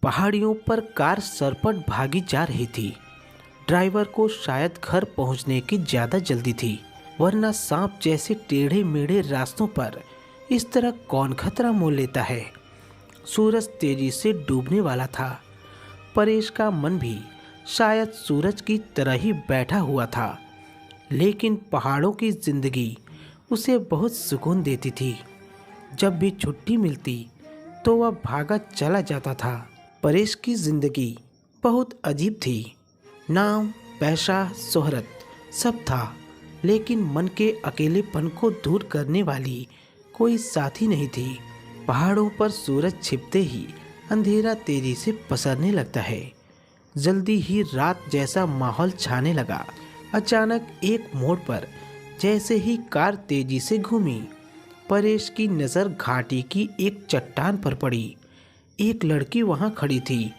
पहाड़ियों पर कार सरपट भागी जा रही थी। ड्राइवर को शायद घर पहुंचने की ज़्यादा जल्दी थी, वरना सांप जैसे टेढ़े मेढ़े रास्तों पर इस तरह कौन खतरा मोल लेता है। सूरज तेजी से डूबने वाला था। परेश का मन भी शायद सूरज की तरह ही बैठा हुआ था, लेकिन पहाड़ों की जिंदगी उसे बहुत सुकून देती थी। जब भी छुट्टी मिलती तो वह भागा चला जाता था। परेश की जिंदगी बहुत अजीब थी। नाम, पैसा, शोहरत सब था, लेकिन मन के अकेलेपन को दूर करने वाली कोई साथी नहीं थी। पहाड़ों पर सूरज छिपते ही अंधेरा तेजी से पसरने लगता है। जल्दी ही रात जैसा माहौल छाने लगा। अचानक एक मोड़ पर जैसे ही कार तेजी से घूमी, परेश की नज़र घाटी की एक चट्टान पर पड़ी। एक लड़की वहां खड़ी थी।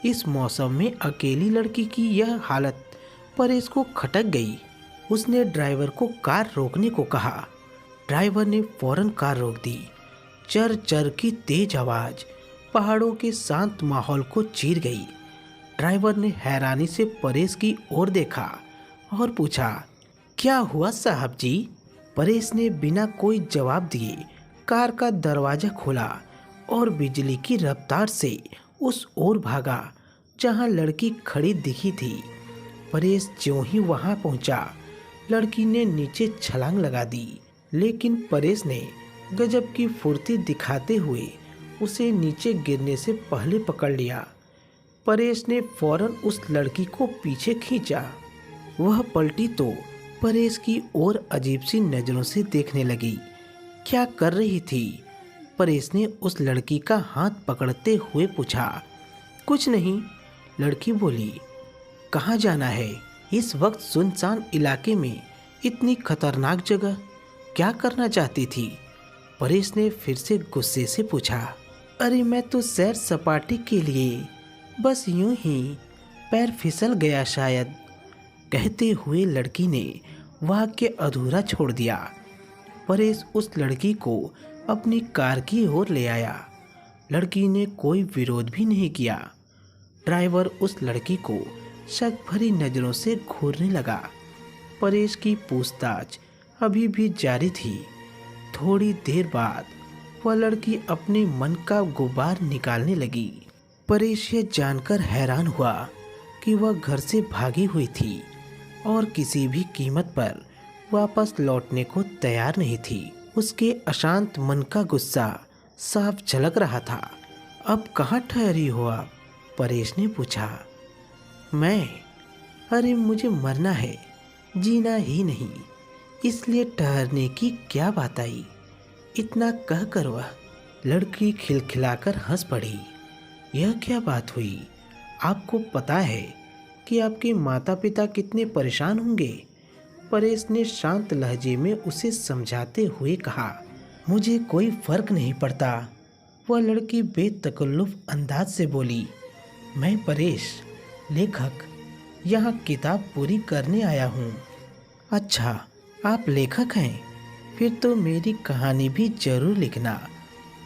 इस मौसम में अकेली लड़की की यह हालत परेश को खटक गई। उसने ड्राइवर को कार रोकने को कहा। ड्राइवर ने फौरन कार रोक दी। चर चर की तेज आवाज़ पहाड़ों के शांत माहौल को चीर गई। ड्राइवर ने हैरानी से परेश की ओर देखा और पूछा, क्या हुआ साहब जी? परेश ने बिना कोई जवाब दिए कार का दरवाज़ा खोला और बिजली की रफ्तार से उस ओर भागा जहां लड़की खड़ी दिखी थी। परेश ज्यों ही वहां पहुंचा, लड़की ने नीचे छलांग लगा दी, लेकिन परेश ने गजब की फुर्ती दिखाते हुए उसे नीचे गिरने से पहले पकड़ लिया। परेश ने फौरन उस लड़की को पीछे खींचा। वह पलटी तो परेश की ओर अजीब सी नज़रों से देखने लगी। क्या कर रही थी? परेश ने उस लड़की का हाथ पकड़ते हुए पूछा। कुछ नहीं, लड़की बोली। कहाँ जाना है? इस वक्त सुनसान इलाके में इतनी खतरनाक जगह क्या करना चाहती थी? परेश ने फिर से गुस्से से पूछा। अरे मैं तो सैर सपाटे के लिए, बस यूं ही पैर फिसल गया शायद। कहते हुए लड़की ने वाक्य अधूरा छोड़ दिया। परेश उस लड़की को अपनी कार की ओर ले आया। लड़की ने कोई विरोध भी नहीं किया। ड्राइवर उस लड़की को शक भरी नज़रों से घूरने लगा। परेश की पूछताछ अभी भी जारी थी। थोड़ी देर बाद वह लड़की अपने मन का गुबार निकालने लगी। परेश ये जानकर हैरान हुआ कि वह घर से भागी हुई थी और किसी भी कीमत पर वापस लौटने को तैयार नहीं थी। उसके अशांत मन का गुस्सा साफ झलक रहा था। अब कहाँ ठहरी हो आप? परेश ने पूछा। मैं? अरे मुझे मरना है, जीना ही नहीं, इसलिए ठहरने की क्या बात आई? इतना कहकर वह लड़की खिलखिलाकर हंस पड़ी। यह क्या बात हुई? आपको पता है कि आपके माता पिता कितने परेशान होंगे? परेश ने शांत लहजे में उसे समझाते हुए कहा। मुझे कोई फर्क नहीं पड़ता, वह लड़की बेतकल्लुफ अंदाज से बोली। मैं परेश, लेखक, यहाँ किताब पूरी करने आया हूँ। अच्छा, आप लेखक हैं? फिर तो मेरी कहानी भी जरूर लिखना।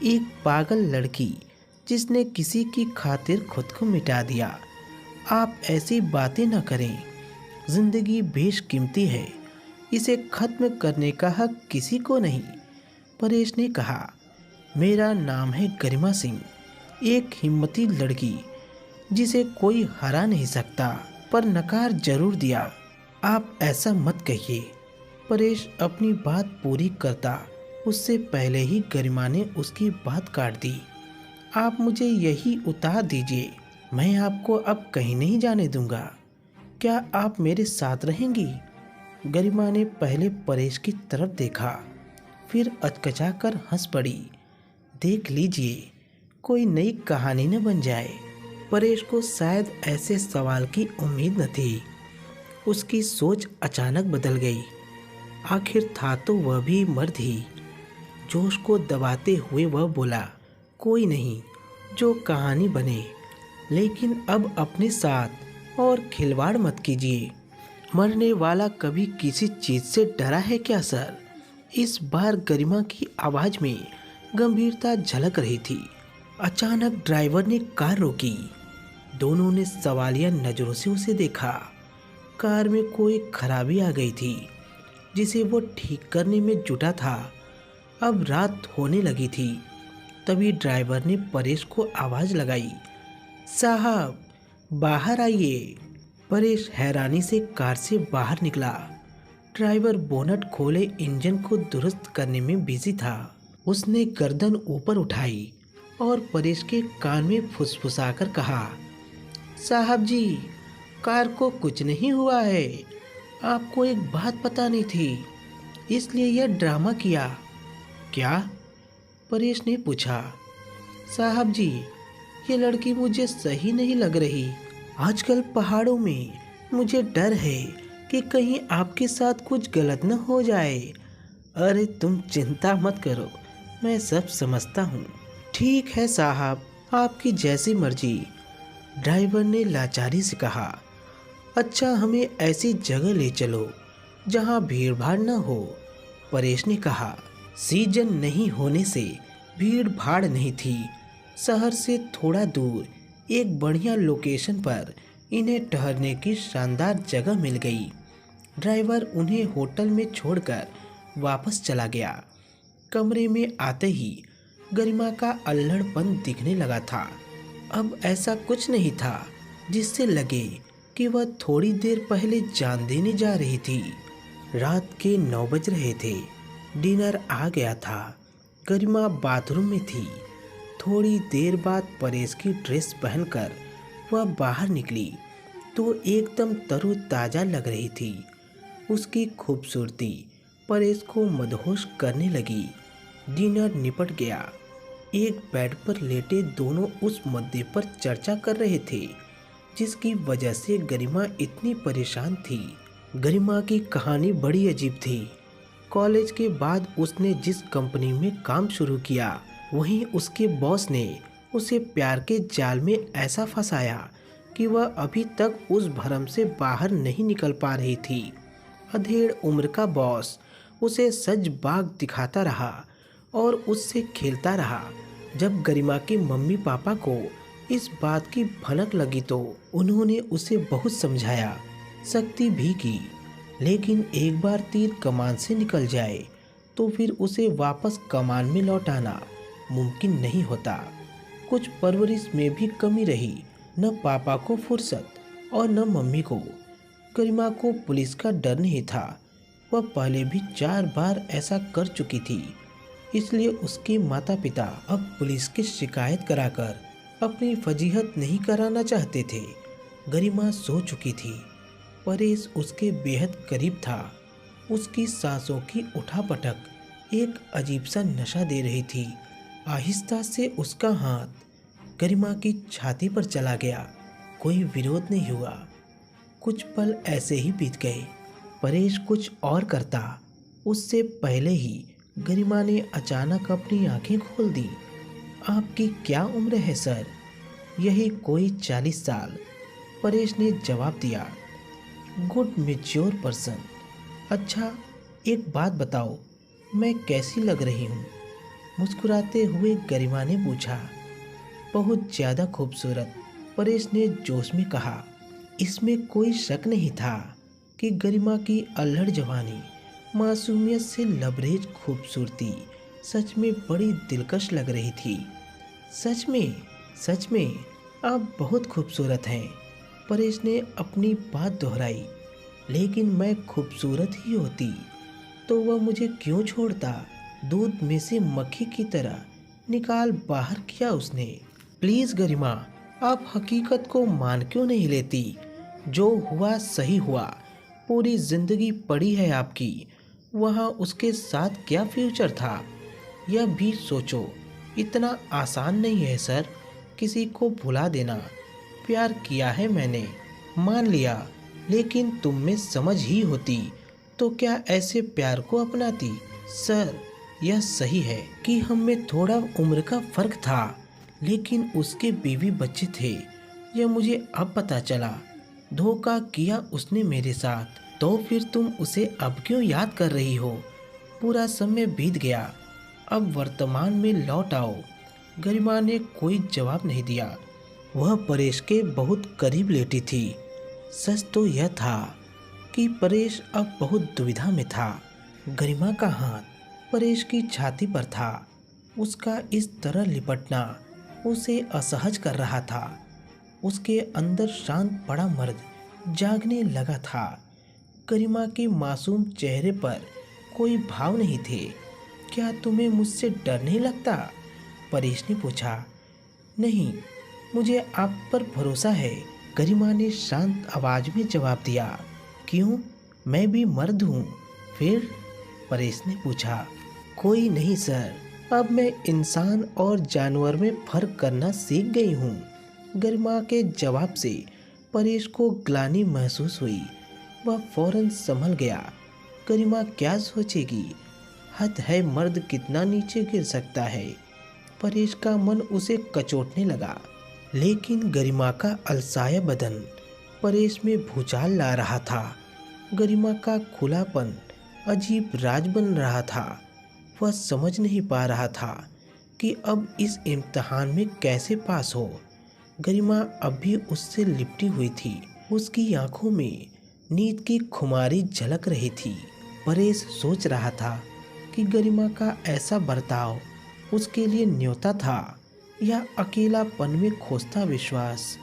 एक पागल लड़की जिसने किसी की खातिर खुद को मिटा दिया। आप ऐसी बातें न करें। जिंदगी बेशकीमती है, इसे खत्म करने का हक किसी को नहीं। परेश ने कहा। मेरा नाम है गरिमा सिंह, एक हिम्मती लड़की जिसे कोई हरा नहीं सकता, पर नकार जरूर दिया। आप ऐसा मत कहिए। परेश अपनी बात पूरी करता उससे पहले ही गरिमा ने उसकी बात काट दी। आप मुझे यही उतार दीजिए, मैं आपको अब कहीं नहीं जाने दूंगा। क्या आप मेरे साथ रहेंगी? गरिमा ने पहले परेश की तरफ देखा, फिर अचकचाकर हंस पड़ी। देख लीजिए, कोई नई कहानी न बन जाए। परेश को शायद ऐसे सवाल की उम्मीद न थी। उसकी सोच अचानक बदल गई। आखिर था तो वह भी मर्द ही। जोश को दबाते हुए वह बोला, कोई नहीं, जो कहानी बने, लेकिन अब अपने साथ और खिलवाड़ मत कीजिए। मरने वाला कभी किसी चीज़ से डरा है क्या सर? इस बार गरिमा की आवाज़ में गंभीरता झलक रही थी। अचानक ड्राइवर ने कार रोकी। दोनों ने सवालिया नजरों से उसे देखा। कार में कोई खराबी आ गई थी जिसे वो ठीक करने में जुटा था। अब रात होने लगी थी। तभी ड्राइवर ने परेश को आवाज़ लगाई, साहब बाहर आइए। परेश हैरानी से कार से बाहर निकला। ड्राइवर बोनट खोले इंजन को दुरुस्त करने में बिजी था। उसने गर्दन ऊपर उठाई और परेश के कान में फुसफुसाकर कहा, साहब जी कार को कुछ नहीं हुआ है। आपको एक बात पता नहीं थी इसलिए यह ड्रामा किया। क्या? परेश ने पूछा। साहब जी ये लड़की मुझे सही नहीं लग रही। आजकल पहाड़ों में मुझे डर है कि कहीं आपके साथ कुछ गलत न हो जाए। अरे तुम चिंता मत करो, मैं सब समझता हूँ। ठीक है साहब, आपकी जैसी मर्जी, ड्राइवर ने लाचारी से कहा। अच्छा हमें ऐसी जगह ले चलो जहाँ भीड़ भाड़ न हो, परेश ने कहा। सीजन नहीं होने से भीड़ भाड़ नहीं थी। शहर से थोड़ा दूर एक बढ़िया लोकेशन पर इन्हें ठहरने की शानदार जगह मिल गई। ड्राइवर उन्हें होटल में छोड़कर वापस चला गया। कमरे में आते ही गरिमा का अल्हड़पन दिखने लगा था। अब ऐसा कुछ नहीं था जिससे लगे कि वह थोड़ी देर पहले जान देने जा रही थी। रात के 9 बज रहे थे। डिनर आ गया था। गरिमा बाथरूम में थी। थोड़ी देर बाद परेश की ड्रेस पहनकर वह बाहर निकली तो एकदम तरोताज़ा लग रही थी। उसकी खूबसूरती परेश को मदहोश करने लगी। डिनर निपट गया। एक बेड पर लेटे दोनों उस मुद्दे पर चर्चा कर रहे थे जिसकी वजह से गरिमा इतनी परेशान थी। गरिमा की कहानी बड़ी अजीब थी। कॉलेज के बाद उसने जिस कंपनी में काम शुरू किया वहीं उसके बॉस ने उसे प्यार के जाल में ऐसा फंसाया कि वह अभी तक उस भरम से बाहर नहीं निकल पा रही थी। अधेड़ उम्र का बॉस उसे सज बाग दिखाता रहा और उससे खेलता रहा। जब गरिमा के मम्मी पापा को इस बात की भनक लगी तो उन्होंने उसे बहुत समझाया, सख्ती भी की, लेकिन एक बार तीर कमान से निकल जाए तो फिर उसे वापस कमान में लौटाना मुमकिन नहीं होता। कुछ परवरिश में भी कमी रही, न पापा को फुर्सत और न मम्मी को। गरिमा को पुलिस का डर नहीं था। वह पहले भी 4 बार ऐसा कर चुकी थी। इसलिए उसके माता पिता अब पुलिस की शिकायत कराकर अपनी फजीहत नहीं कराना चाहते थे। गरिमा सो चुकी थी। परेश उसके बेहद करीब था। उसकी सांसों की उठापटक एक अजीब सा नशा दे रही थी। आहिस्ता से उसका हाथ गरिमा की छाती पर चला गया। कोई विरोध नहीं हुआ। कुछ पल ऐसे ही बीत गए। परेश कुछ और करता उससे पहले ही गरिमा ने अचानक अपनी आंखें खोल दी। आपकी क्या उम्र है सर? यही कोई 40 साल, परेश ने जवाब दिया। Good mature person. अच्छा एक बात बताओ, मैं कैसी लग रही हूँ? मुस्कुराते हुए गरिमा ने पूछा। बहुत ज़्यादा खूबसूरत, परेश ने जोश में कहा। इसमें कोई शक नहीं था कि गरिमा की अल्हड़ जवानी, मासूमियत से लबरेज खूबसूरती सच में बड़ी दिलकश लग रही थी। सच में आप बहुत खूबसूरत हैं, परेश ने अपनी बात दोहराई। लेकिन मैं खूबसूरत ही होती तो वह मुझे क्यों छोड़ता? दूध में से मक्खी की तरह निकाल बाहर किया उसने। प्लीज़ गरिमा, आप हकीकत को मान क्यों नहीं लेती? जो हुआ सही हुआ। पूरी जिंदगी पड़ी है आपकी, वहाँ उसके साथ क्या फ्यूचर था यह भी सोचो। इतना आसान नहीं है सर किसी को भुला देना। प्यार किया है मैंने, मान लिया, लेकिन तुम में समझ ही होती तो क्या ऐसे प्यार को अपनाती? सर यह सही है कि हम में थोड़ा उम्र का फर्क था, लेकिन उसके बीवी बच्चे थे। यह मुझे अब पता चला। धोखा किया उसने मेरे साथ। तो फिर तुम उसे अब क्यों याद कर रही हो? पूरा समय बीत गया, अब वर्तमान में लौट आओ। गरिमा ने कोई जवाब नहीं दिया। वह परेश के बहुत करीब लेटी थी। सच तो यह था कि परेश अब बहुत दुविधा में था। गरिमा का हाथ परेश की छाती पर था। उसका इस तरह लिपटना उसे असहज कर रहा था। उसके अंदर शांत पड़ा मर्द जागने लगा था। गरिमा के मासूम चेहरे पर कोई भाव नहीं थे। क्या तुम्हें मुझसे डर नहीं लगता? परेश ने पूछा। नहीं, मुझे आप पर भरोसा है, गरिमा ने शांत आवाज में जवाब दिया। क्यों? मैं भी मर्द हूँ। फिर? परेश ने पूछा। कोई नहीं सर, अब मैं इंसान और जानवर में फर्क करना सीख गई हूँ। गरिमा के जवाब से परेश को ग्लानि महसूस हुई। वह फौरन संभल गया। गरिमा क्या सोचेगी? हद है, मर्द कितना नीचे गिर सकता है। परेश का मन उसे कचोटने लगा, लेकिन गरिमा का अलसाया बदन परेश में भूचाल ला रहा था। गरिमा का खुलापन अजीब राज बन रहा था। वह समझ नहीं पा रहा था कि अब इस इम्तिहान में कैसे पास हो। गरिमा अब भी उससे लिपटी हुई थी। उसकी आंखों में नींद की खुमारी झलक रही थी। परेश सोच रहा था कि गरिमा का ऐसा बर्ताव उसके लिए न्योता था या अकेलापन में खोजता विश्वास।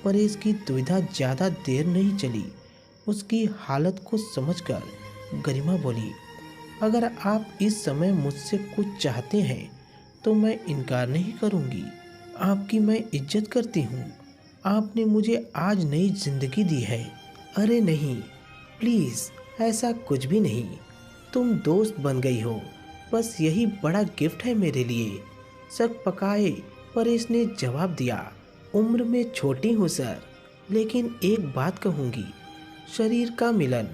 परेश की दुविधा ज़्यादा देर नहीं चली। उसकी हालत को समझकर गरिमा बोली, अगर आप इस समय मुझसे कुछ चाहते हैं तो मैं इनकार नहीं करूंगी। आपकी मैं इज्जत करती हूँ। आपने मुझे आज नई जिंदगी दी है। अरे नहीं, प्लीज़, ऐसा कुछ भी नहीं। तुम दोस्त बन गई हो, बस यही बड़ा गिफ्ट है मेरे लिए। सक पकाए परेश ने जवाब दिया। उम्र में छोटी हूँ सर, लेकिन एक बात कहूँगी, शरीर का मिलन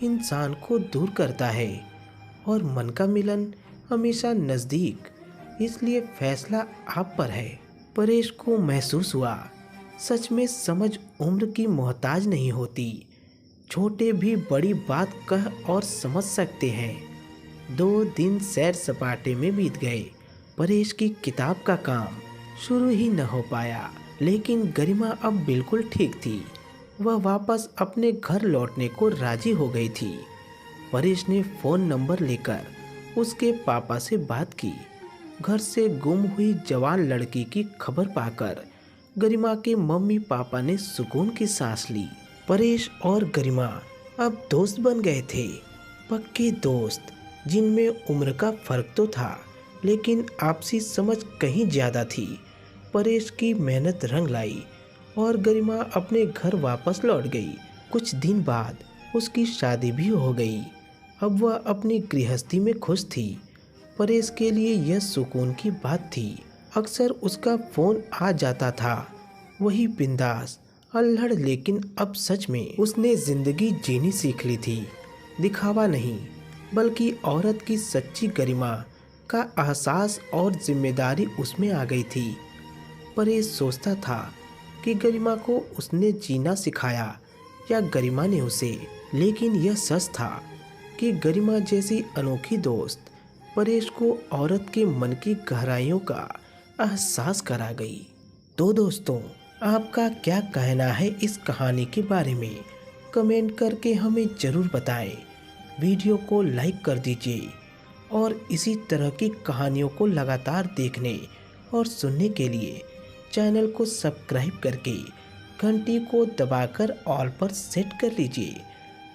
इंसान को दूर करता है और मन का मिलन हमेशा नज़दीक। इसलिए फैसला आप पर है। परेश को महसूस हुआ, सच में समझ उम्र की मोहताज नहीं होती। छोटे भी बड़ी बात कह और समझ सकते हैं। 2 दिन सैर सपाटे में बीत गए। परेश की किताब का काम शुरू ही न हो पाया, लेकिन गरिमा अब बिल्कुल ठीक थी। वह वापस अपने घर लौटने को राजी हो गई थी। परेश ने फ़ोन नंबर लेकर उसके पापा से बात की। घर से गुम हुई जवान लड़की की खबर पाकर गरिमा के मम्मी पापा ने सुकून की सांस ली। परेश और गरिमा अब दोस्त बन गए थे, पक्के दोस्त, जिनमें उम्र का फर्क तो था, लेकिन आपसी समझ कहीं ज़्यादा थी। परेश की मेहनत रंग लाई और गरिमा अपने घर वापस लौट गई। कुछ दिन बाद उसकी शादी भी हो गई। अब वह अपनी गृहस्थी में खुश थी। परेश के लिए यह सुकून की बात थी। अक्सर उसका फ़ोन आ जाता था, वही बिंदास अल्हड़, लेकिन अब सच में उसने ज़िंदगी जीनी सीख ली थी। दिखावा नहीं, बल्कि औरत की सच्ची गरिमा का एहसास और जिम्मेदारी उसमें आ गई थी। परेश सोचता था कि गरिमा को उसने जीना सिखाया या गरिमा ने उसे, लेकिन यह सच था कि गरिमा जैसी अनोखी दोस्त परेश को औरत के मन की गहराइयों का एहसास करा गई। तो दोस्तों, आपका क्या कहना है इस कहानी के बारे में? कमेंट करके हमें ज़रूर बताएं। वीडियो को लाइक कर दीजिए और इसी तरह की कहानियों को लगातार देखने और सुनने के लिए चैनल को सब्सक्राइब करके घंटी को दबाकर ऑल पर सेट कर लीजिए,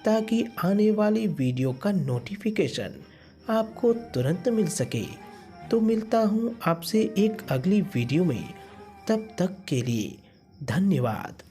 ताकि आने वाली वीडियो का नोटिफिकेशन आपको तुरंत मिल सके। तो मिलता हूँ आपसे एक अगली वीडियो में। तब तक के लिए धन्यवाद।